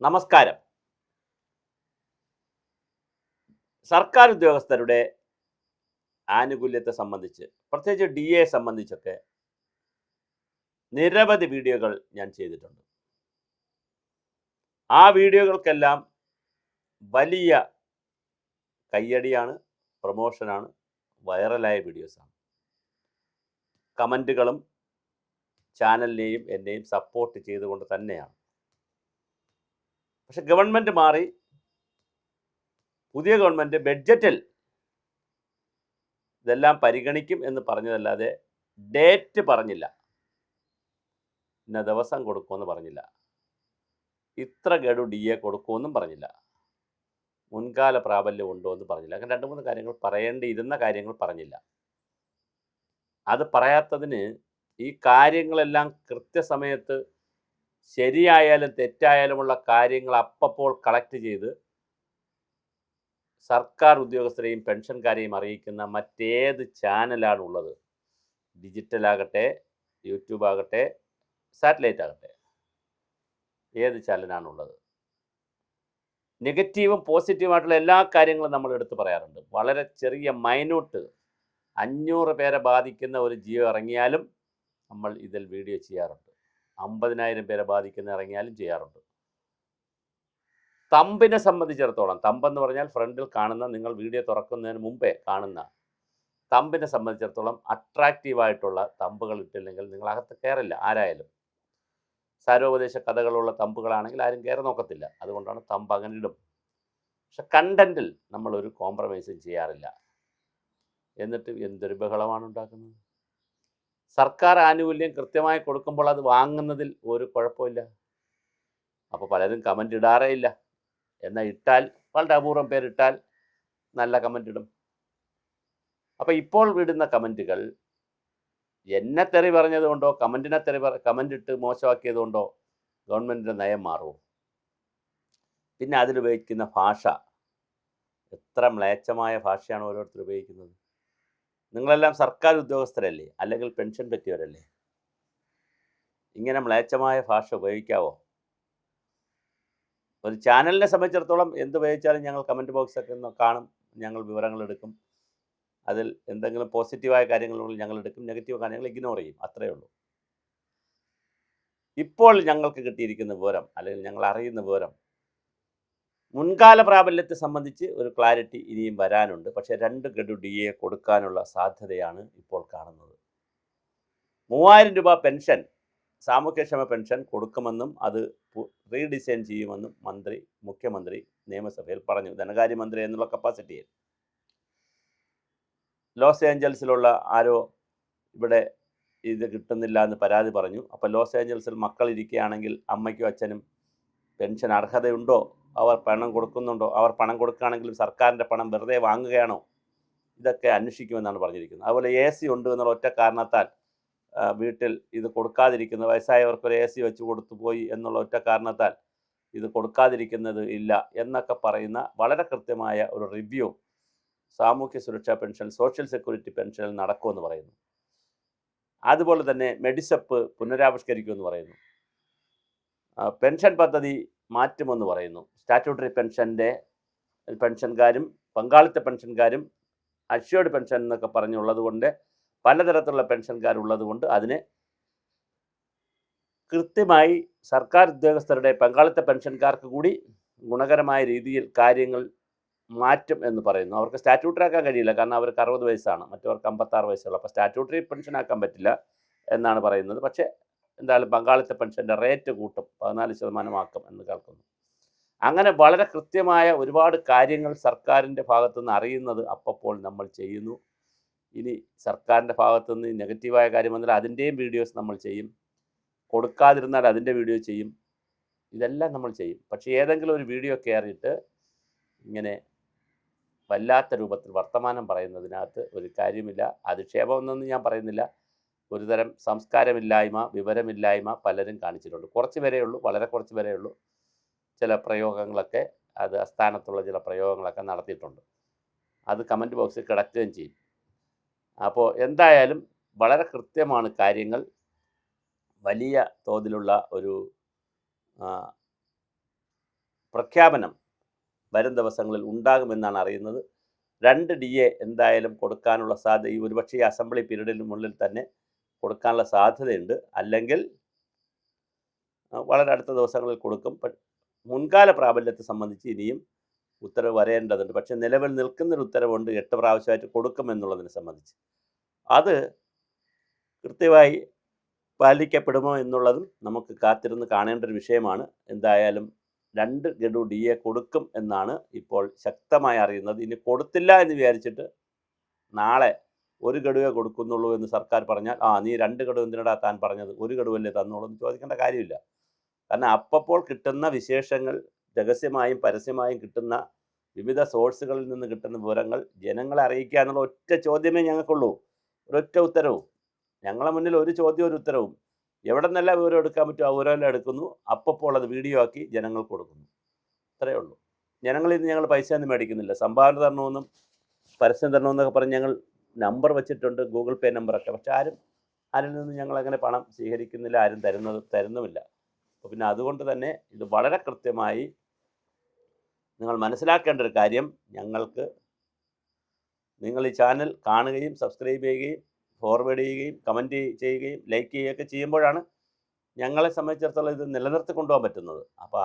നമസ്കാരം. സർക്കാർ ഉദ്യോഗസ്ഥരുടെ ആനുകൂല്യത്തെ സംബന്ധിച്ച്, പ്രത്യേകിച്ച് DA സംബന്ധിച്ചൊക്കെ നിരവധി വീഡിയോകൾ ഞാൻ ചെയ്തിട്ടുണ്ട്. ആ വീഡിയോകൾക്കെല്ലാം വലിയ കയ്യടിയാണ്, പ്രൊമോഷനാണ്, വൈറലായ വീഡിയോസാണ്. കമൻറ്റുകളും ചാനലിനെയും എന്നെയും സപ്പോർട്ട് ചെയ്തുകൊണ്ട് തന്നെയാണ്. പക്ഷെ ഗവൺമെൻറ് മാറി, പുതിയ ഗവൺമെൻറ് ബഡ്ജറ്റിൽ ഇതെല്ലാം പരിഗണിക്കും എന്ന് പറഞ്ഞതല്ലാതെ ഡേറ്റ് പറഞ്ഞില്ല, ഇന്ന ദിവസം കൊടുക്കുമെന്ന് പറഞ്ഞില്ല, ഇത്ര ഗഡു DA കൊടുക്കുമെന്നും പറഞ്ഞില്ല, മുൻകാല പ്രാബല്യം ഉണ്ടോ എന്ന് പറഞ്ഞില്ല. അങ്ങനെ 2-3 കാര്യങ്ങൾ പറയേണ്ടിയിരുന്ന കാര്യങ്ങൾ പറഞ്ഞില്ല. അത് പറയാത്തതിന് ഈ കാര്യങ്ങളെല്ലാം കൃത്യസമയത്ത് ശരിയായാലും തെറ്റായാലുമുള്ള കാര്യങ്ങൾ അപ്പോൾ കളക്ട് ചെയ്ത് സർക്കാർ ഉദ്യോഗസ്ഥരെയും പെൻഷൻകാരെയും അറിയിക്കുന്ന മറ്റേത് ചാനലാണുള്ളത്? ഡിജിറ്റലാകട്ടെ, യൂട്യൂബ് ആകട്ടെ, സാറ്റലൈറ്റ് ആകട്ടെ, ഏത് ചാനലാണുള്ളത്? നെഗറ്റീവും പോസിറ്റീവുമായിട്ടുള്ള എല്ലാ കാര്യങ്ങളും നമ്മൾ എടുത്തു പറയാറുണ്ട്. വളരെ ചെറിയ മൈന്യൂട്ട് 500 പേരെ ബാധിക്കുന്ന ഒരു ജിയോ ഇറങ്ങിയാലും നമ്മൾ ഇതിൽ വീഡിയോ ചെയ്യാറുണ്ട്. 50,000 പേരെ ബാധിക്കുന്ന ഇറങ്ങിയാലും ചെയ്യാറുണ്ട്. തമ്പിനെ സംബന്ധിച്ചിടത്തോളം, തമ്പെന്ന് പറഞ്ഞാൽ ഫ്രണ്ടിൽ കാണുന്ന, നിങ്ങൾ വീഡിയോ തുറക്കുന്നതിന് മുമ്പേ കാണുന്ന തമ്പിനെ സംബന്ധിച്ചിടത്തോളം അട്രാക്റ്റീവായിട്ടുള്ള തമ്പുകൾ ഇട്ടില്ലെങ്കിൽ നിങ്ങൾ അകത്ത് കയറില്ല ആരായാലും. സാരോപദേശ കഥകളുള്ള തമ്പുകളാണെങ്കിൽ ആരും കയറി നോക്കത്തില്ല. അതുകൊണ്ടാണ് തമ്പ് അങ്ങനെ ഇടും. പക്ഷെ കണ്ടന്റിൽ നമ്മളൊരു കോംപ്രമൈസും ചെയ്യാറില്ല. എന്നിട്ട് എന്തൊരു ബഹളമാണ് ഉണ്ടാക്കുന്നത്. സർക്കാർ ആനുകൂല്യം കൃത്യമായി കൊടുക്കുമ്പോൾ അത് വാങ്ങുന്നതിൽ ഒരു കുഴപ്പമില്ല. അപ്പോൾ പലരും കമൻ്റ് ഇടാറേ ഇല്ല. എന്നാൽ ഇട്ടാൽ, വളരെ അപൂർവം പേരിട്ടാൽ നല്ല കമൻ്റ് ഇടും. അപ്പോൾ ഇപ്പോൾ വിടുന്ന കമൻറ്റുകൾ എന്നെ തെറി പറഞ്ഞതുകൊണ്ടോ കമൻ്റ് ഇട്ട് മോശമാക്കിയതുകൊണ്ടോ ഗവൺമെൻറ്റിൻ്റെ നയം മാറുമോ? പിന്നെ അതിലുപയോഗിക്കുന്ന ഭാഷ, എത്ര മ്ലേച്ഛമായ ഭാഷയാണ് ഓരോരുത്തർ ഉപയോഗിക്കുന്നത്. നിങ്ങളെല്ലാം സർക്കാർ ഉദ്യോഗസ്ഥരല്ലേ, അല്ലെങ്കിൽ പെൻഷൻ പറ്റിയവരല്ലേ? ഇങ്ങനെ മ്ലേച്ഛമായ ഭാഷ ഉപയോഗിക്കാവോ? ഒരു ചാനലിനെ സംബന്ധിച്ചിടത്തോളം എന്ത് ഉപയോഗിച്ചാലും ഞങ്ങൾ കമൻറ്റ് ബോക്സൊക്കെ കാണും, ഞങ്ങൾ വിവരങ്ങൾ എടുക്കും. അതിൽ എന്തെങ്കിലും പോസിറ്റീവായ കാര്യങ്ങളുണ്ടെങ്കിൽ ഞങ്ങൾ എടുക്കും, നെഗറ്റീവ് കാര്യങ്ങൾ ഇഗ്നോർ ചെയ്യും, അത്രയേ ഉള്ളൂ. ഇപ്പോൾ ഞങ്ങൾക്ക് കിട്ടിയിരിക്കുന്ന വിവരം, അല്ലെങ്കിൽ ഞങ്ങൾ അറിയുന്ന വിവരം, മുൻകാല പ്രാബല്യത്തെ സംബന്ധിച്ച് ഒരു ക്ലാരിറ്റി ഇനിയും വരാനുണ്ട്. പക്ഷേ 2 ഗഡു DA കൊടുക്കാനുള്ള സാധ്യതയാണ് ഇപ്പോൾ കാണുന്നത്. 3000 രൂപ പെൻഷൻ, സാമൂഹ്യക്ഷേമ പെൻഷൻ കൊടുക്കുമെന്നും അത് റീഡിസൈൻ ചെയ്യുമെന്നും മുഖ്യമന്ത്രി നിയമസഭയിൽ പറഞ്ഞു. ധനകാര്യമന്ത്രി എന്നുള്ള കപ്പാസിറ്റിയിൽ. ലോസ് ഏഞ്ചൽസിലുള്ള ആരോ ഇവിടെ ഇത് കിട്ടുന്നില്ല എന്ന് പരാതി പറഞ്ഞു. അപ്പോൾ ലോസ് ഏഞ്ചൽസിൽ മക്കളിരിക്കുകയാണെങ്കിൽ അമ്മയ്ക്കും അച്ഛനും പെൻഷൻ അർഹതയുണ്ടോ? അവർ പണം കൊടുക്കുന്നുണ്ടോ? അവർ പണം കൊടുക്കുകയാണെങ്കിലും സർക്കാരിൻ്റെ പണം വെറുതെ വാങ്ങുകയാണോ? ഇതൊക്കെ അന്വേഷിക്കുമെന്നാണ് പറഞ്ഞിരിക്കുന്നത്. അതുപോലെ AC ഉണ്ട് എന്നുള്ള ഒറ്റ കാരണത്താൽ വീട്ടിൽ ഇത് കൊടുക്കാതിരിക്കുന്ന, വയസ്സായവർക്കൊരു AC വെച്ച് കൊടുത്തു പോയി എന്നുള്ള ഒറ്റ കാരണത്താൽ ഇത് കൊടുക്കാതിരിക്കുന്നത് ഇല്ല എന്നൊക്കെ പറയുന്ന വളരെ കൃത്യമായ ഒരു റിവ്യൂ സാമൂഹ്യ സുരക്ഷാ പെൻഷൻ, സോഷ്യൽ സെക്യൂരിറ്റി പെൻഷനിൽ നടക്കുമെന്ന് പറയുന്നു. അതുപോലെ തന്നെ മെഡിസെപ്പ് പുനരാവിഷ്കരിക്കുമെന്ന് പറയുന്നു. പെൻഷൻ പദ്ധതി മാറ്റുമെന്ന് പറയുന്നു. സ്റ്റാറ്റ്യൂട്ടറി പെൻഷൻകാരും പങ്കാളിത്ത പെൻഷൻകാരും അഷ്വേർഡ് പെൻഷൻ എന്നൊക്കെ പറഞ്ഞുള്ളത് കൊണ്ട്, പലതരത്തിലുള്ള പെൻഷൻകാരുള്ളത് കൊണ്ട് അതിനെ കൃത്യമായി സർക്കാർ ഉദ്യോഗസ്ഥരുടെ പങ്കാളിത്ത പെൻഷൻകാർക്ക് കൂടി ഗുണകരമായ രീതിയിൽ കാര്യങ്ങൾ മാറ്റും എന്ന് പറയുന്നു. അവർക്ക് സ്റ്റാറ്റ്യൂട്ടറി ആക്കാൻ കഴിയില്ല, കാരണം അവർക്ക് 60 വയസ്സാണ്, മറ്റവർക്ക് 56 വയസ്സുള്ള. അപ്പോൾ സ്റ്റാറ്റ്യൂട്ടറി പെൻഷൻ ആക്കാൻ പറ്റില്ല എന്നാണ് പറയുന്നത്. പക്ഷേ എന്തായാലും പങ്കാളിത്ത പെൻഷൻ്റെ റേറ്റ് കൂട്ടും, 14% ആക്കും എന്ന് കേൾക്കുന്നു. അങ്ങനെ വളരെ കൃത്യമായ ഒരുപാട് കാര്യങ്ങൾ സർക്കാരിൻ്റെ ഭാഗത്തുനിന്ന് അറിയുന്നത് അപ്പോൾ നമ്മൾ ചെയ്യുന്നു. ഇനി സർക്കാരിൻ്റെ ഭാഗത്തുനിന്ന് നെഗറ്റീവായ കാര്യം വന്നാൽ അതിൻ്റെയും വീഡിയോസ് നമ്മൾ ചെയ്യും, കൊടുക്കാതിരുന്നാൽ അതിൻ്റെ വീഡിയോ ചെയ്യും, ഇതെല്ലാം നമ്മൾ ചെയ്യും. പക്ഷേ ഏതെങ്കിലും ഒരു വീഡിയോ കയറിയിട്ട് ഇങ്ങനെ വല്ലാത്ത രൂപത്തിൽ വർത്തമാനം പറയുന്നതിനകത്ത് ഒരു കാര്യമില്ല. അധിക്ഷേപമൊന്നും ഞാൻ പറയുന്നില്ല. ഒരുതരം സംസ്കാരമില്ലായ്മ, വിവരമില്ലായ്മ പലരും കാണിച്ചിട്ടുണ്ട്. കുറച്ച് പേരേ ഉള്ളൂ, വളരെ കുറച്ച് പേരേ ഉള്ളൂ. ചില പ്രയോഗങ്ങളൊക്കെ, അത് അസ്ഥാനത്തുള്ള ചില പ്രയോഗങ്ങളൊക്കെ നടത്തിയിട്ടുണ്ട്. അത് കമൻറ്റ് ബോക്സിൽ കിടക്കുകയും ചെയ്യും. അപ്പോൾ എന്തായാലും വളരെ കൃത്യമാണ് കാര്യങ്ങൾ. വലിയ തോതിലുള്ള ഒരു പ്രഖ്യാപനം വരും ദിവസങ്ങളിൽ ഉണ്ടാകുമെന്നാണ് അറിയുന്നത്. 2 DA എന്തായാലും കൊടുക്കാനുള്ള സാധ്യത ഈ ഒരുപക്ഷെ ഈ അസംബ്ലി പീരീഡിനുള്ളിൽ തന്നെ കൊടുക്കാനുള്ള സാധ്യതയുണ്ട്. അല്ലെങ്കിൽ വളരെ അടുത്ത ദിവസങ്ങളിൽ കൊടുക്കും. മുൻകാല പ്രാബല്യത്തെ സംബന്ധിച്ച് ഇനിയും ഉത്തരവ് വരേണ്ടതുണ്ട്. പക്ഷേ നിലവിൽ നിൽക്കുന്നൊരു ഉത്തരവുണ്ട് 8 പ്രാവശ്യമായിട്ട് കൊടുക്കുമെന്നുള്ളതിനെ സംബന്ധിച്ച്. അത് കൃത്യമായി പാലിക്കപ്പെടുമോ എന്നുള്ളതും നമുക്ക് കാത്തിരുന്ന് കാണേണ്ട ഒരു വിഷയമാണ്. എന്തായാലും 2 ഗഡു DA കൊടുക്കും എന്നാണ് ഇപ്പോൾ ശക്തമായി അറിയുന്നത്. ഇനി കൊടുത്തില്ല എന്ന് വിചാരിച്ചിട്ട് നാളെ 1 ഗഡുവേ കൊടുക്കുന്നുള്ളൂ എന്ന് സർക്കാർ പറഞ്ഞാൽ നീ 2 ഗഡു എന്തിനടാ താൻ പറഞ്ഞത്, 1 ഗഡുവല്ലേ തന്നോളൂ എന്ന് ചോദിക്കേണ്ട കാര്യമില്ല. കാരണം അപ്പോൾ കിട്ടുന്ന വിശേഷങ്ങൾ, രഹസ്യമായും പരസ്യമായും കിട്ടുന്ന വിവിധ സോഴ്സുകളിൽ നിന്ന് കിട്ടുന്ന വിവരങ്ങൾ ജനങ്ങളെ അറിയിക്കുക എന്നുള്ള ഒറ്റ ചോദ്യമേ ഞങ്ങൾക്കുള്ളൂ, ഒരൊറ്റ ഉത്തരവും. ഞങ്ങളെ മുന്നിൽ ഒരു ചോദ്യം ഒരു ഉത്തരവും. എവിടെ നിന്നെല്ലാം വിവരം എടുക്കാൻ പറ്റുമോ ആ വിവരമെല്ലാം എടുക്കുന്നു, അപ്പോൾ അത് വീഡിയോ ആക്കി ജനങ്ങൾക്ക് കൊടുക്കുന്നു. അത്രയേ ഉള്ളൂ. ജനങ്ങളിൽ നിന്ന് ഞങ്ങൾ പൈസ ഒന്നും മേടിക്കുന്നില്ല. സംഭാവന തരണമെന്നും പരസ്യം തരണമെന്നൊക്കെ പറഞ്ഞ് ഞങ്ങൾ നമ്പർ വെച്ചിട്ടുണ്ട്, ഗൂഗിൾ പേ നമ്പറൊക്കെ. പക്ഷെ ആരിൽ നിന്നും ഞങ്ങളങ്ങനെ പണം സ്വീകരിക്കുന്നില്ല, ആരും തരുന്നുമില്ല. അപ്പോൾ പിന്നെ അതുകൊണ്ട് തന്നെ ഇത് വളരെ കൃത്യമായി നിങ്ങൾ മനസ്സിലാക്കേണ്ട ഒരു കാര്യം, നിങ്ങൾ ഈ ചാനൽ കാണുകയും സബ്സ്ക്രൈബ് ചെയ്യുകയും ഫോർവേഡ് ചെയ്യുകയും കമൻറ്റ് ചെയ്യുകയും ലൈക്ക് ചെയ്യുകയൊക്കെ ചെയ്യുമ്പോഴാണ് ഞങ്ങളെ സംബന്ധിച്ചിടത്തോളം ഇത് നിലനിർത്തി കൊണ്ടുപോകാൻ പറ്റുന്നത്. അപ്പോൾ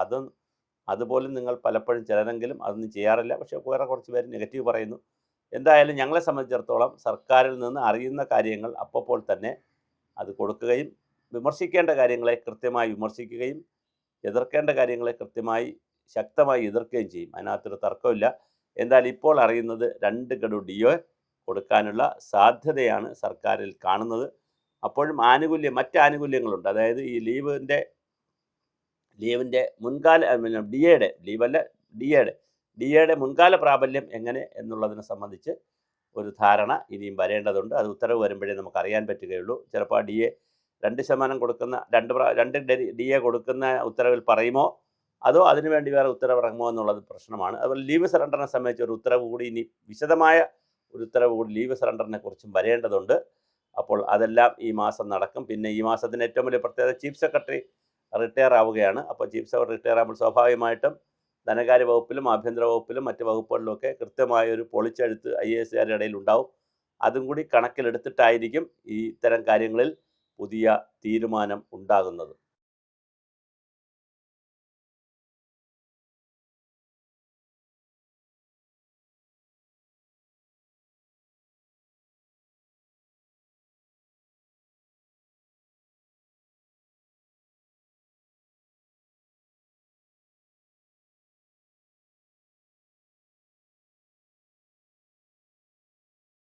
അതുപോലും നിങ്ങൾ പലപ്പോഴും ചിലരെങ്കിലും അതൊന്നും ചെയ്യാറില്ല. പക്ഷേ വേറെ കുറച്ച് പേര് നെഗറ്റീവ് പറയുന്നു. എന്തായാലും ഞങ്ങളെ സംബന്ധിച്ചിടത്തോളം സർക്കാരിൽ നിന്ന് അറിയുന്ന കാര്യങ്ങൾ അപ്പോൾ തന്നെ അത് കൊടുക്കുകയും വിമർശിക്കേണ്ട കാര്യങ്ങളെ കൃത്യമായി വിമർശിക്കുകയും എതിർക്കേണ്ട കാര്യങ്ങളെ കൃത്യമായി ശക്തമായി എതിർക്കുകയും ചെയ്യും. അതിനകത്തൊരു തർക്കമില്ല. എന്തായാലും ഇപ്പോൾ അറിയുന്നത് 2 ഗഡു DA കൊടുക്കാനുള്ള സാധ്യതയാണ് സർക്കാരിൽ കാണുന്നത്. അപ്പോഴും മറ്റ് ആനുകൂല്യങ്ങളുണ്ട്. അതായത് ഈ ലീവിൻ്റെ മുൻകാല DAയുടെ മുൻകാല പ്രാബല്യം എങ്ങനെ എന്നുള്ളതിനെ സംബന്ധിച്ച് ഒരു ധാരണ ഇനിയും വരേണ്ടതുണ്ട്. അത് ഉത്തരവ് വരുമ്പോഴേ നമുക്ക് അറിയാൻ പറ്റുകയുള്ളൂ. ചിലപ്പോൾ DA 2% കൊടുക്കുന്ന 2 DA കൊടുക്കുന്ന ഉത്തരവിൽ പറയുമോ അതോ അതിനുവേണ്ടി വേറെ ഉത്തരവ് ഇറങ്ങുമോ എന്നുള്ളത് പ്രശ്നമാണ്. അതുപോലെ ലീവ് സറണ്ടറിനെ സംബന്ധിച്ച് ഒരു ഉത്തരവ് കൂടി, ഇനി വിശദമായ ഒരു ഉത്തരവ് കൂടി ലീവ് സറണ്ടറിനെ കുറിച്ചും വരേണ്ടതുണ്ട്. അപ്പോൾ അതെല്ലാം ഈ മാസം നടക്കും. പിന്നെ ഈ മാസത്തിന് ഏറ്റവും വലിയ പ്രത്യേകത, ചീഫ് സെക്രട്ടറി റിട്ടയർ ആവുകയാണ്. അപ്പോൾ ചീഫ് സെക്രട്ടറി റിട്ടയർ ആകുമ്പോൾ സ്വാഭാവികമായിട്ടും ധനകാര്യ വകുപ്പിലും ആഭ്യന്തര വകുപ്പിലും മറ്റ് വകുപ്പുകളിലുമൊക്കെ കൃത്യമായൊരു പൊളിച്ചെഴുത്ത് IAS-കാരുടെ ഇടയിൽ ഉണ്ടാവും. അതും കൂടി കണക്കിലെടുത്തിട്ടായിരിക്കും ഈ ഇത്തരം കാര്യങ്ങളിൽ പുതിയ തീരുമാനം ഉണ്ടാകുന്നത്.